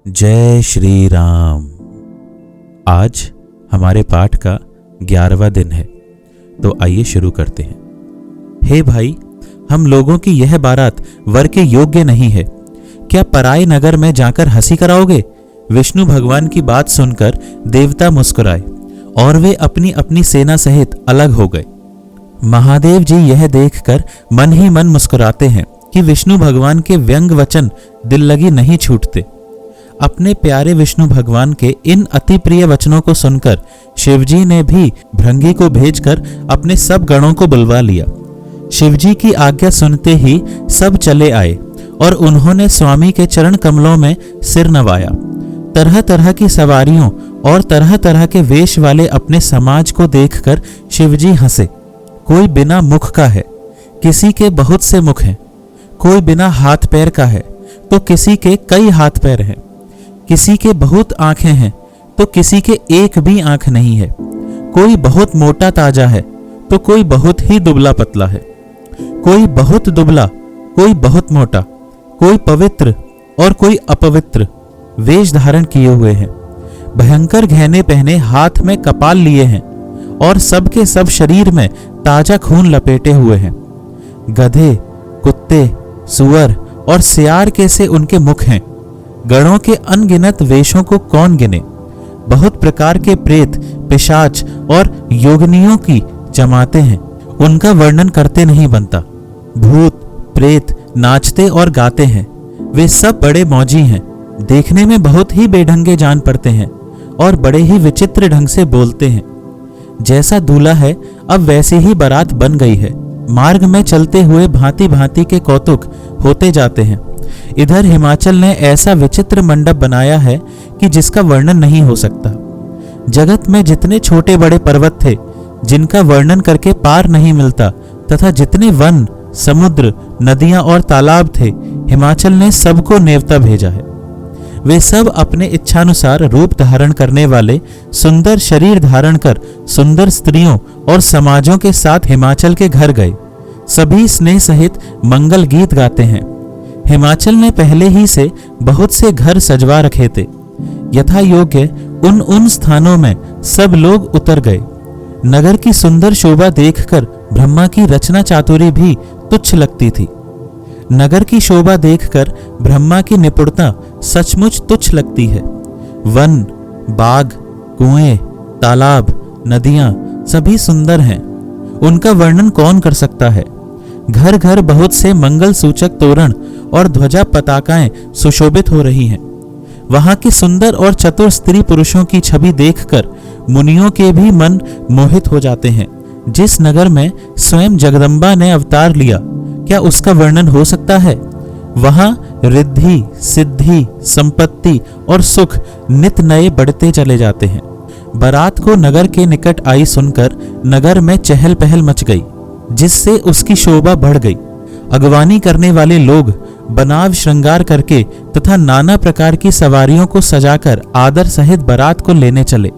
जय श्री राम। आज हमारे पाठ का 11वां दिन है, तो आइए शुरू करते हैं। हे भाई, हम लोगों की यह बारात वर के योग्य नहीं है। क्या पराए नगर में जाकर हंसी कराओगे? विष्णु भगवान की बात सुनकर देवता मुस्कुराए और वे अपनी अपनी सेना सहित अलग हो गए। महादेव जी यह देखकर मन ही मन मुस्कुराते हैं कि विष्णु भगवान के व्यंग वचन दिल लगी नहीं छूटते। अपने प्यारे विष्णु भगवान के इन अति प्रिय वचनों को सुनकर शिवजी ने भी भृंगी को भेजकर अपने सब गणों को बुलवा लिया। शिवजी की आज्ञा सुनते ही सब चले आए और उन्होंने स्वामी के चरण कमलों में सिर नवाया। तरह तरह की सवारियों और तरह तरह के वेश वाले अपने समाज को देखकर शिवजी हंसे। कोई बिना मुख का है, किसी के बहुत से मुख हैं। कोई बिना हाथ पैर का है तो किसी के कई हाथ पैर हैं। किसी के बहुत आंखें हैं तो किसी के एक भी आंख नहीं है। कोई बहुत मोटा ताजा है तो कोई बहुत ही दुबला पतला है। कोई बहुत दुबला, कोई बहुत मोटा, कोई पवित्र और कोई अपवित्र वेश धारण किए हुए हैं। भयंकर गहने पहने हाथ में कपाल लिए हैं और सबके सब शरीर में ताजा खून लपेटे हुए हैं। गधे, कुत्ते, सुअर और सियार कैसे उनके मुख हैं। गणों के अनगिनत वेशों को कौन गिने। बहुत प्रकार के प्रेत, पिशाच और योगिनियों की जमाते हैं, उनका वर्णन करते नहीं बनता। भूत प्रेत नाचते और गाते हैं। वे सब बड़े मौजी हैं, देखने में बहुत ही बेढंगे जान पड़ते हैं और बड़े ही विचित्र ढंग से बोलते हैं। जैसा दूल्हा है अब वैसी ही बारात बन गई है। मार्ग में चलते हुए भांति भांति के कौतुक होते जाते हैं। इधर हिमाचल ने ऐसा विचित्र मंडप बनाया है कि जिसका वर्णन नहीं हो सकता। जगत में जितने छोटे बड़े पर्वत थे जिनका वर्णन करके पार नहीं मिलता, तथा जितने वन, समुद्र, नदियां और तालाब थे, हिमाचल ने सबको नेवता भेजा है। वे सब अपने इच्छानुसार रूप धारण करने वाले सुंदर शरीर धारण कर सुंदर स्त्रियों और समाजों के साथ हिमाचल के घर गए। सभी स्नेह सहित मंगल गीत गाते हैं। हिमाचल ने पहले ही से बहुत से घर सजवा रखे थे। यथा योग्य उन उन स्थानों में सब लोग उतर गए। नगर की सुंदर शोभा देखकर ब्रह्मा की रचना चातुरी भी तुच्छ लगती थी। नगर की शोभा देखकर ब्रह्मा की निपुणता सचमुच तुच्छ लगती है। वन, बाग, कुएं, तालाब, नदियां सभी सुंदर हैं, उनका वर्णन कौन कर सकता है। घर घर बहुत से मंगल सूचक तोरण और ध्वजा पताकाएं सुशोभित हो रही हैं। वहां की सुंदर और चतुर स्त्री पुरुषों की छवि देखकर मुनियों के भी मन मोहित हो जाते हैं। जिस नगर में स्वयं जगदम्बा ने अवतार लिया, क्या उसका वर्णन हो सकता है। वहां रिद्धि, सिद्धि, संपत्ति और सुख नित नए बढ़ते चले जाते हैं। बारात को नगर के निकट आई सुनकर नगर में चहल पहल मच गई, जिससे उसकी शोभा बढ़ गई। अगवानी करने वाले लोग बनाव श्रृंगार करके तथा नाना प्रकार की सवारियों को सजाकर आदर सहित बारात को लेने चले।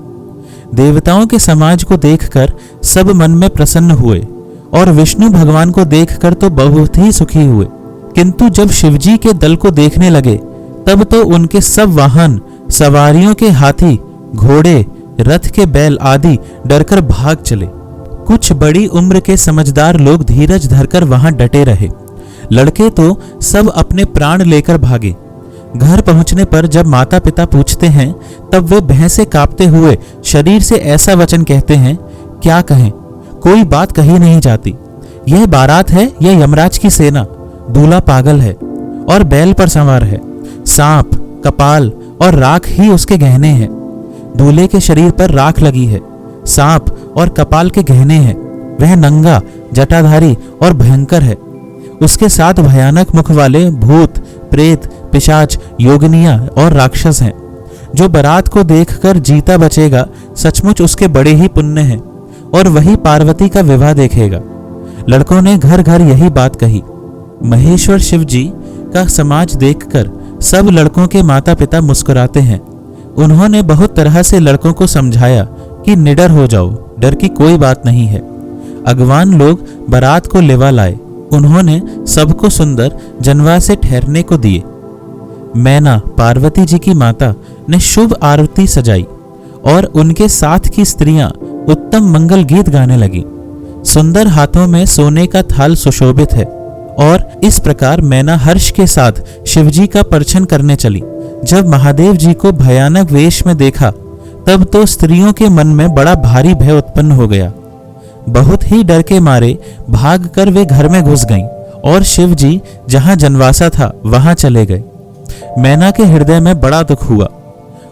देवताओं के समाज को देखकर सब मन में प्रसन्न हुए और विष्णु भगवान को देखकर तो बहुत ही सुखी हुए। किंतु जब शिवजी के दल को देखने लगे तब तो उनके सब वाहन, सवारियों के हाथी, घोड़े, रथ के बैल आदि डरकर भाग चले। कुछ बड़ी उम्र के समझदार लोग धीरज धरकर वहां डटे रहे। लड़के तो सब अपने प्राण लेकर भागे। घर पहुंचने पर जब माता पिता पूछते हैं तब वे भय से कांपते हुए शरीर से ऐसा वचन कहते हैं, क्या कहें, कोई बात कही नहीं जाती। यह बारात है या यमराज की सेना। दूल्हा पागल है और बैल पर सवार है। सांप, कपाल और राख ही उसके गहने हैं। दूल्हे के शरीर पर राख लगी है, सांप और कपाल के गहने हैं। वह नंगा, जटाधारी और भयंकर है। उसके साथ भयानक मुख वाले भूत, प्रेत, पिशाच, योगिनियां और राक्षस हैं। जो बारात को देखकर जीता बचेगा सचमुच उसके बड़े ही पुण्य हैं और वही पार्वती का विवाह देखेगा। लड़कों ने घर घर यही बात कही। महेश्वर शिव जी का समाज देखकर सब लड़कों के माता पिता मुस्कुराते हैं। उन्होंने बहुत तरह से लड़कों को समझाया कि निडर हो जाओ, डर की कोई बात नहीं है। अगवान लोग बारात को लेवा लाए। उन्होंने सबको सुंदर जनवा से ठहरने को दिए। मैना पार्वती जी की माता ने शुभ आरती सजाई और उनके साथ की स्त्रियां उत्तम मंगल गीत गाने लगी। सुंदर हाथों में सोने का थाल सुशोभित है और इस प्रकार मैना हर्ष के साथ शिवजी का परछन करने चली। जब महादेव जी को भयानक वेश में देखा तब तो स्त्रियों के मन में बड़ा भारी भय उत्पन्न हो गया। बहुत ही डर के मारे भागकर वे घर में घुस गईं और शिव जी जहां जनवासा था वहां चले गए। मैना के हृदय में बड़ा दुख हुआ।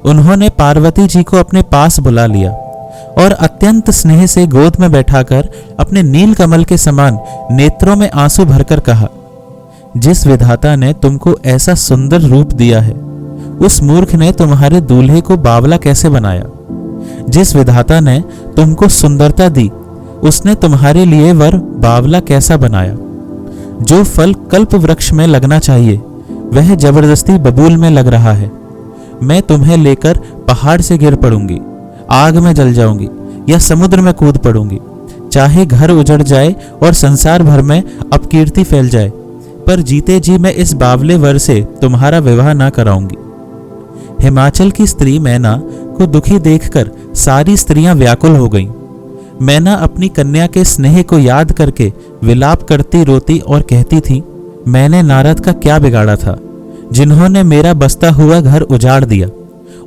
उन्होंने पार्वती जी को अपने पास बुला लिया और अत्यंत स्नेह से गोद में बैठाकर अपने नील कमल के समान नेत्रों में आंसू भरकर कहा, जिस विधाता ने तुमको ऐसा सुंदर रूप दिया है उस मूर्ख ने तुम्हारे दूल्हे को बावला कैसे बनाया। जिस विधाता ने तुमको सुंदरता दी उसने तुम्हारे लिए वर बावला कैसा बनाया। जो फल कल्प वृक्ष में लगना चाहिए वह जबरदस्ती बबूल में लग रहा है। मैं तुम्हें लेकर पहाड़ से गिर पड़ूंगी, आग में जल जाऊंगी या समुद्र में कूद पड़ूंगी। चाहे घर उजड़ जाए और संसार भर में अपकीर्ति फैल जाए, पर जीते जी मैं इस बावले वर से तुम्हारा विवाह ना कराऊंगी। हिमाचल की स्त्री मैना को दुखी देखकर सारी स्त्रियां व्याकुल हो गईं। मैना अपनी कन्या के स्नेह को याद करके विलाप करती रोती और कहती थी, मैंने नारद का क्या बिगाड़ा था जिन्होंने मेरा बसता हुआ घर उजाड़ दिया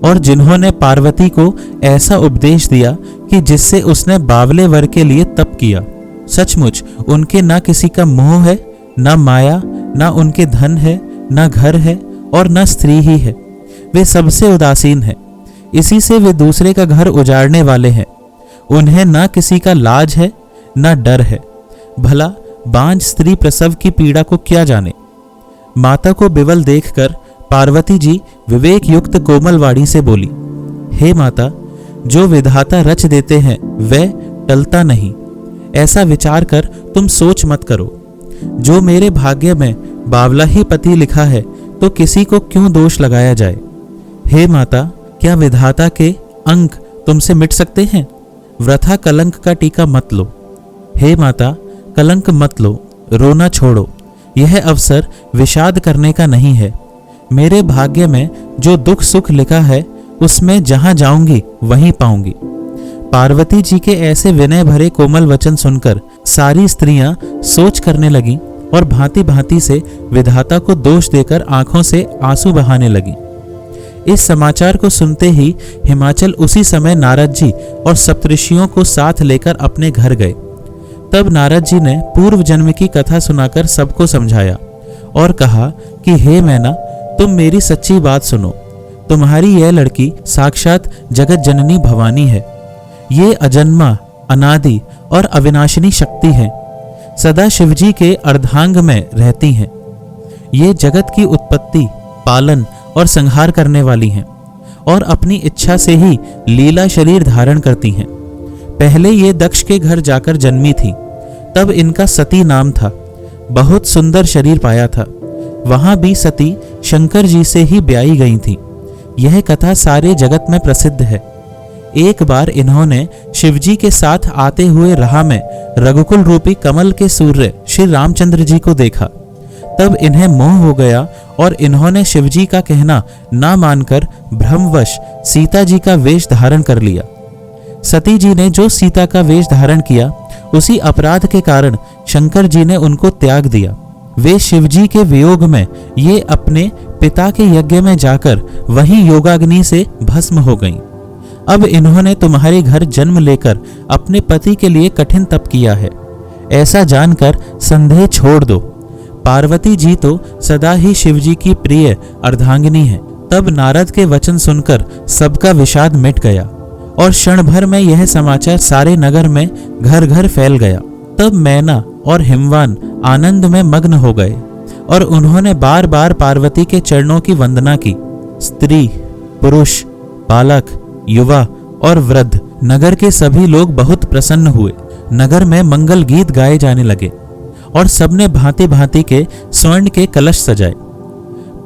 और जिन्होंने पार्वती को ऐसा उपदेश दिया कि जिससे उसने बावले वर के लिए तप किया। सचमुच उनके ना किसी का मोह है, ना माया, ना उनके धन है, ना घर है और ना स्त्री ही है। वे सबसे उदासीन हैं। इसी से वे दूसरे का घर उजाड़ने वाले हैं। उन्हें ना किसी का लाज है, ना डर है। भला बांझ स्त्री प्रसव की पीड़ा को क्या जाने। माता को बिवल देखकर पार्वती जी विवेक युक्त कोमल वाणी से बोली, हे माता, जो विधाता रच देते हैं वह टलता नहीं। ऐसा विचार कर तुम सोच मत करो। जो मेरे भाग्य में बावला ही पति लिखा है तो किसी को क्यों दोष लगाया जाए। हे माता, क्या विधाता के अंक तुमसे मिट सकते हैं। वृथा कलंक का टीका मत लो। हे माता, कलंक मत लो, रोना छोड़ो। यह अवसर विषाद करने का नहीं है। मेरे भाग्य में जो दुख सुख लिखा है उसमें जहां जाऊंगी वहीं पाऊंगी। पार्वती जी के ऐसे विनय भरे कोमल वचन सुनकर सारी स्त्रियां सोच करने लगीं और भांति भांति से विधाता को दोष देकर आंखों से आंसू बहाने लगीं। इस समाचार को सुनते ही हिमाचल उसी समय नारद जी और सप्तऋषियों को साथ लेकर अपने घर गए। तब नारद जी ने पूर्व जन्म की कथा सुनाकर सबको समझाया और कहा कि हे मैना, तुम मेरी सच्ची बात सुनो। तुम्हारी यह लड़की साक्षात जगत जननी भवानी है। ये अजन्मा, अनादि और अविनाशिनी शक्ति है। सदा शिवजी के अर्धांग में रहती हैं। ये जगत की उत्पत्ति, पालन और संहार करने वाली हैं और अपनी इच्छा से ही लीला शरीर धारण करती हैं। पहले ये दक्ष के घर जाकर जन्मी थी, तब इनका सती नाम था। बहुत सुंदर शरीर पाया था। वहां भी सती शंकर जी से ही ब्याई गई थी। यह कथा सारे जगत में प्रसिद्ध है। एक बार इन्होंने शिवजी के साथ आते हुए राह में रघुकुल रूपी कमल के सूर्य श्री रामचंद्र जी को देखा। तब इन्हें मोह हो गया और इन्होंने शिवजी का कहना ना मानकर भ्रमवश सीता जी का वेश धारण कर लिया। सती जी ने जो सीता का वेश धारण किया, उसी अपराध के कारण शंकर जी ने उनको त्याग दिया। वे शिवजी के वियोग में ये अपने पिता के यज्ञ में जाकर वहीं योगाग्नि से भस्म हो गईं। अब इन्होंने तुम्हारे घर जन्म लेकर अपने पति के लिए कठिन तप किया है। ऐसा जानकर संदेह छोड़ दो। पार्वती जी तो सदा ही शिवजी की प्रिय अर्धांगिनी है। तब नारद के वचन सुनकर सबका विषाद मिट गया और क्षण भर में यह समाचार सारे नगर में घर घर फैल गया। तब मैना और हिमवान आनंद में मग्न हो गए और उन्होंने बार बार पार्वती के चरणों की वंदना की। स्त्री, पुरुष, बालक, युवा और वृद्ध, नगर के सभी लोग बहुत प्रसन्न हुए। नगर में मंगल गीत गाए जाने लगे और सबने भांति भांति के स्वर्ण के कलश सजाए।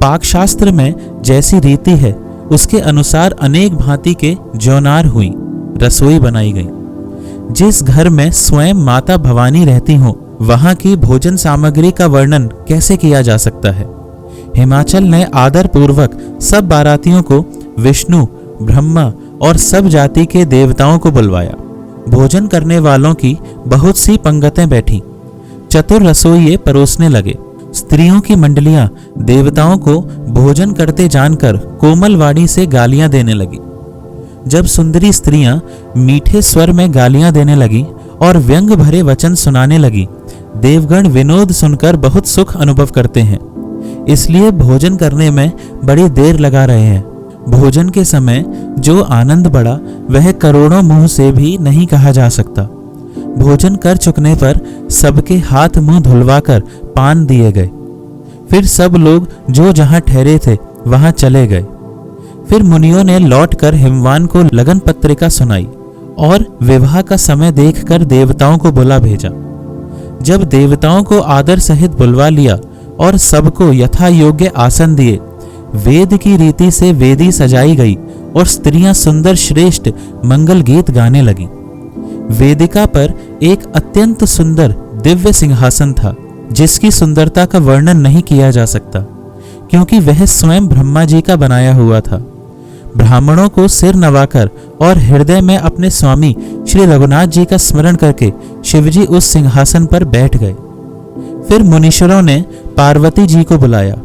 पाक शास्त्र में जैसी रीति है उसके अनुसार अनेक भांति के जौनार हुई, रसोई बनाई गई। जिस घर में स्वयं माता भवानी रहती हो, वहां की भोजन सामग्री का वर्णन कैसे किया जा सकता है। हिमाचल ने आदर पूर्वक सब बारातियों को विष्णु, ब्रह्मा और सब जाति के देवताओं को बुलवाया। भोजन करने वालों की बहुत सी पंगतें बैठी। चतुर रसोइये परोसने लगे। स्त्रियों की मंडलियां देवताओं को भोजन करते जानकर कोमल वाणी से गालियां देने लगी। जब सुंदरी स्त्रियां मीठे स्वर में गालियां देने लगी और व्यंग भरे वचन सुनाने लगी, देवगण विनोद सुनकर बहुत सुख अनुभव करते हैं, इसलिए भोजन करने में बड़ी देर लगा रहे हैं। भोजन के समय जो आनंद बढ़ा वह करोड़ों मुंह से भी नहीं कहा जा सकता। भोजन कर चुकने पर सबके हाथ मुंह धुलवाकर पान दिए गए। फिर सब लोग जो जहां ठहरे थे वहां चले गए। फिर मुनियों ने लौटकर हिमवान को लगन पत्रिका सुनाई और विवाह का समय देखकर देवताओं को बुला भेजा। जब देवताओं को आदर सहित बुलवा लिया और सबको यथा योग्य आसन दिए, वेद की रीति से वेदी सजाई गई और स्त्रियां सुंदर श्रेष्ठ मंगल गीत गाने लगी। वेदिका पर एक अत्यंत सुंदर दिव्य सिंहासन था, जिसकी सुंदरता का वर्णन नहीं किया जा सकता, क्योंकि वह स्वयं ब्रह्मा जी का बनाया हुआ था। ब्राह्मणों को सिर नवाकर और हृदय में अपने स्वामी श्री रघुनाथ जी का स्मरण करके शिवजी उस सिंहासन पर बैठ गए। फिर मुनीश्वरों ने पार्वती जी को बुलाया।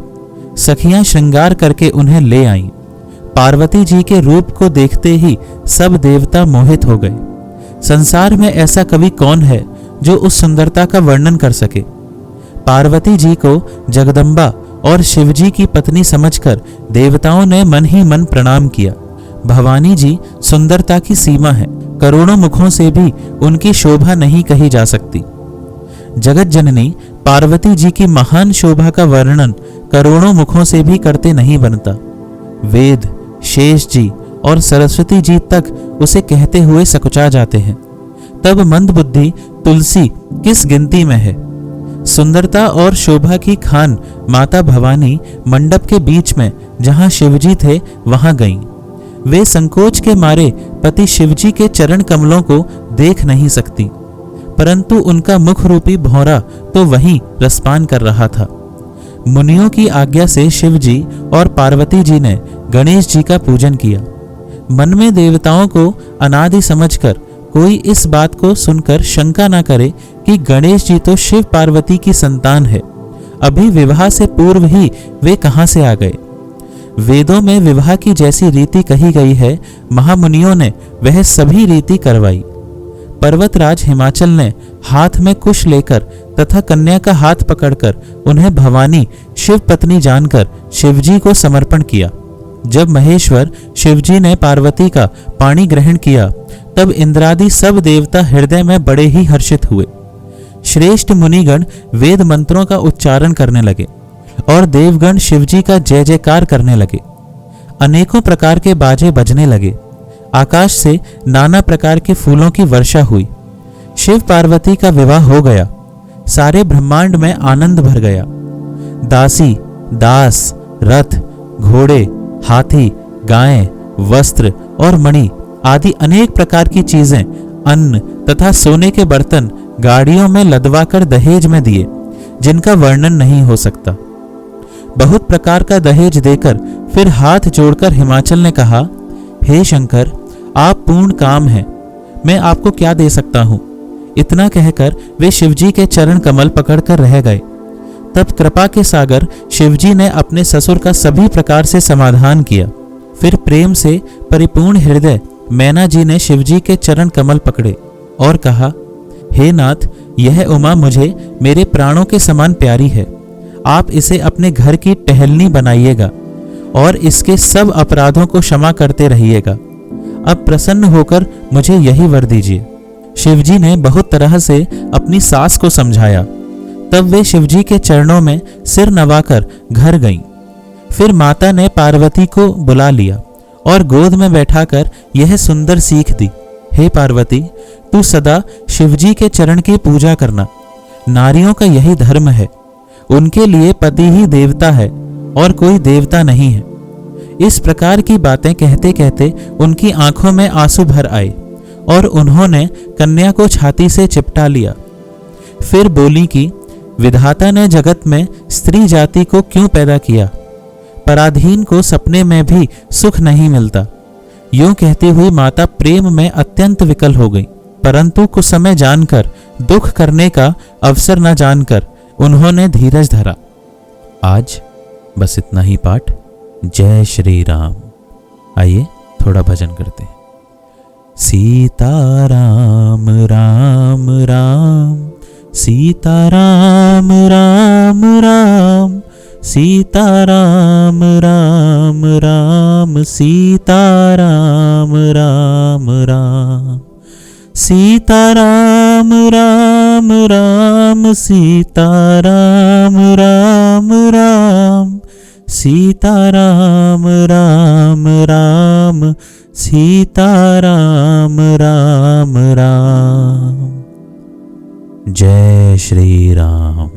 सखियां श्रृंगार करके उन्हें ले आईं। पार्वती जी के रूप को देखते ही सब देवता मोहित हो गए। संसार में ऐसा कवि कौन है जो उस सुंदरता का वर्णन कर सके। पार्वती जी को जगदम्बा और शिवजी की पत्नी समझकर देवताओं ने मन ही मन प्रणाम किया। भवानी जी सुंदरता की सीमा है, करोड़ों मुखों से भी उनकी शोभा नहीं कही जा सकती। जगत जननी पार्वती जी की महान शोभा का वर्णन करोड़ों मुखों से भी करते नहीं बनता। वेद, शेष जी और सरस्वती जी तक उसे कहते हुए सकुचा जाते हैं। तब मंदबुद्धि तुलसी किस गिनती में है। सुंदरता और शोभा की खान माता भवानी मंडप के बीच में जहां शिवजी थे वहां गईं। वे संकोच के मारे पति शिवजी के चरण कमलों को देख नहीं सकती, परंतु उनका मुख रूपी भौरा तो वहीं रसपान कर रहा था। मुनियों की आज्ञा से शिवजी और पार्वती जी ने गणेश जी का पूजन किया। मन में देवताओं को अनादि समझकर कोई इस बात को सुनकर शंका न करे कि गणेश जी तो शिव पार्वती की संतान है, अभी विवाह से पूर्व ही वे कहां से आ गए। वेदों में विवाह की जैसी रीति कही गई है, महामुनियों ने वह सभी रीति करवाई। पर्वतराज हिमाचल ने हाथ में कुश लेकर तथा कन्या का हाथ पकड़कर उन्हें भवानी शिव पत्नी जानकर शिवजी को समर्पण किया। जब महेश्वर शिवजी ने पार्वती का पाणी ग्रहण किया, तब इंद्रादि सब देवता हृदय में बड़े ही हर्षित हुए। श्रेष्ठ मुनिगण वेद मंत्रों का उच्चारण करने लगे और देवगण शिवजी का जय जयकार करने लगे। अनेकों प्रकार के बाजे बजने लगे। आकाश से नाना प्रकार के फूलों की वर्षा हुई। शिव पार्वती का विवाह हो गया। सारे ब्रह्मांड में आनंद भर गया। दासी, दास, रथ, घोड़े, हाथी, गायें, वस्त्र और मणि आदि अनेक प्रकार की चीजें, अन्न तथा सोने के बर्तन गाड़ियों में लदवाकर दहेज में दिए, जिनका वर्णन नहीं हो सकता। बहुत प्रकार का दहेज देकर फिर हाथ जोड़कर हिमाचल ने कहा, हे शंकर, आप पूर्ण काम हैं, मैं आपको क्या दे सकता हूं। इतना कहकर वे शिवजी के चरण कमल पकड़कर रह गए। तब कृपा के सागर शिवजी ने अपने ससुर का सभी प्रकार से समाधान किया। फिर प्रेम से परिपूर्ण हृदय मैना जी ने शिवजी के चरण कमल पकड़े और कहा, हे नाथ, यह उमा मुझे मेरे प्राणों के समान प्यारी है। आप इसे अपने घर की टहलनी बनाइएगा और इसके सब अपराधों को क्षमा करते रहिएगा। अब प्रसन्न होकर मुझे यही वर दीजिए। शिवजी ने बहुत तरह से अपनी सास को समझाया। तब वे शिवजी के चरणों में सिर नवाकर घर गईं। फिर माता ने पार्वती को बुला लिया और गोद में बैठाकर यह सुंदर सीख दी, हे पार्वती, तू सदा शिवजी के चरण की पूजा करना। नारियों का यही धर्म है। उनके लिए पति ही देवता है और कोई देवता नहीं है। इस प्रकार की बातें कहते कहते उनकी आंखों में आंसू भर आए और उन्होंने कन्या को छाती से चिपटा लिया। फिर बोली कि विधाता ने जगत में स्त्री जाति को क्यों पैदा किया? पराधीन को सपने में भी सुख नहीं मिलता। यूं कहती हुई माता प्रेम में अत्यंत विकल हो गई, परंतु कुछ समय जानकर, दुख करने का अवसर न जानकर उन्होंने धीरज धरा। आज बस इतना ही पाठ। जय श्री राम। आइए थोड़ा भजन करते हैं। सीताराम राम राम, सीताराम राम राम, सीताराम राम राम, सीताराम राम राम, सीताराम राम राम, सीताराम राम राम, सीताराम राम राम, सीताराम राम राम। जय श्री राम।